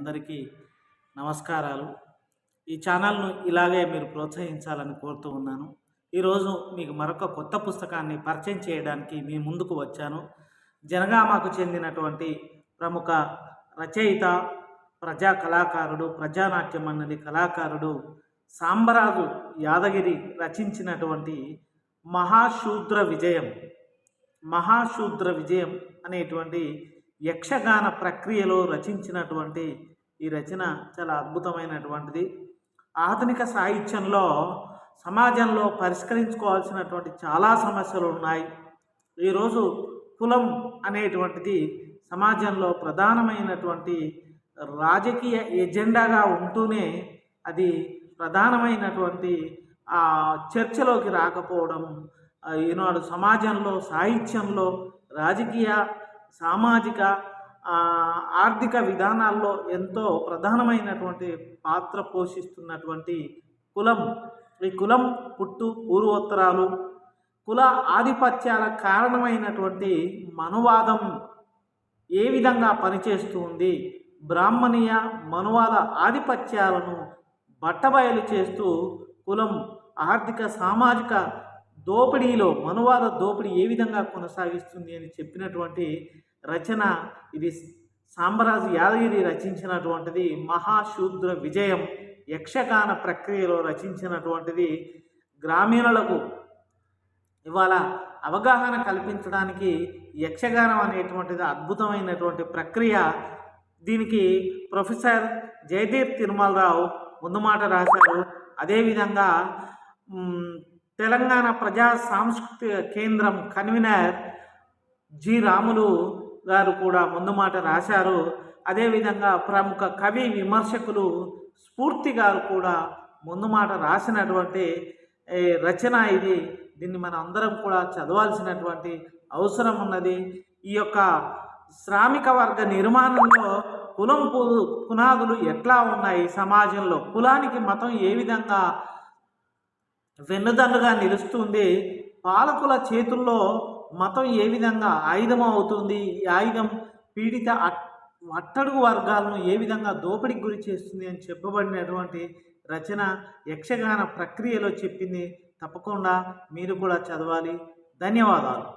అందరికీ నమస్కారాలు. ఈ ఛానల్‌ను ఇలాగే మీరు ప్రోత్సహించాలని కోరుతూ ఉన్నాను. ఈరోజు మీకు మరొక కొత్త పుస్తకాన్ని పరిచయం చేయడానికి మీ ముందుకు వచ్చాను. జనగామకు చెందినటువంటి ప్రముఖ రచయిత, ప్రజా కళాకారుడు, ప్రజానాట్య మండలి కళాకారుడు సాంబరాజు యాదగిరి రచించినటువంటి మహాశూద్ర విజయం అనేటువంటి యక్షగాన ప్రక్రియలో రచించినటువంటి ఈ రచన చాలా అద్భుతమైనటువంటిది. ఆధునిక సాహిత్యంలో సమాజంలో పరిష్కరించుకోవాల్సినటువంటి చాలా సమస్యలు ఉన్నాయి. ఈరోజు కులం అనేటువంటిది సమాజంలో ప్రధానమైనటువంటి రాజకీయ ఎజెండాగా ఉంటూనే అది ప్రధానమైనటువంటి చర్చలోకి రాకపోవడం ఈనాడు సమాజంలో, సాహిత్యంలో, రాజకీయ, సామాజిక, ఆర్థిక విధానాల్లో ఎంతో ప్రధానమైనటువంటి పాత్ర పోషిస్తున్నటువంటి కులం. ఈ కులం పూర్వోత్తరాలు, కుల ఆధిపత్యాల కారణమైనటువంటి మనువాదం ఏ విధంగా పనిచేస్తూ ఉంది, బ్రాహ్మణీయ మనువాద ఆధిపత్యాలను బట్టబయలు చేస్తూ కులం ఆర్థిక సామాజిక దోపిడీలో మనువాద దోపిడీ ఏ విధంగా కొనసాగిస్తుంది అని చెప్పినటువంటి రచన ఇది. సాంబరాజు యాదగిరి రచించినటువంటిది మహాశూద్ర విజయం. యక్షగాన ప్రక్రియలో రచించినటువంటిది. గ్రామీణులకు ఇవాళ అవగాహన కల్పించడానికి యక్షగానం అనేటువంటిది అద్భుతమైనటువంటి ప్రక్రియ. దీనికి ప్రొఫెసర్ జయదీప్ తిరుమలరావు ముందు మాట రాశారు. అదేవిధంగా తెలంగాణ ప్రజా సాంస్కృతిక కేంద్రం కన్వీనర్ జి రాములు గారు కూడా ముందు మాట రాశారు. అదేవిధంగా ప్రముఖ కవి విమర్శకులు స్ఫూర్తి గారు కూడా ముందు మాట రాసినటువంటి రచన ఇది. దీన్ని మన అందరం కూడా చదవాల్సినటువంటి అవసరం ఉన్నది. ఈ యొక్క శ్రామిక వర్గ నిర్మాణంలో కులం పునాదులు ఎట్లా ఉన్నాయి, సమాజంలో కులానికి మతం ఏ విధంగా వెన్నుదన్నుగా నిలుస్తుంది, పాలకుల చేతుల్లో మతం ఏ విధంగా ఆయుధం అవుతుంది, ఈ ఆయుధం పీడిత అట్టడుగు వర్గాలను ఏ విధంగా దోపిడీకి గురి చేస్తుంది అని చెప్పబడినటువంటి రచన యక్షగాన ప్రక్రియలో చెప్పింది. తప్పకుండా మీరు కూడా చదవాలి. ధన్యవాదాలు.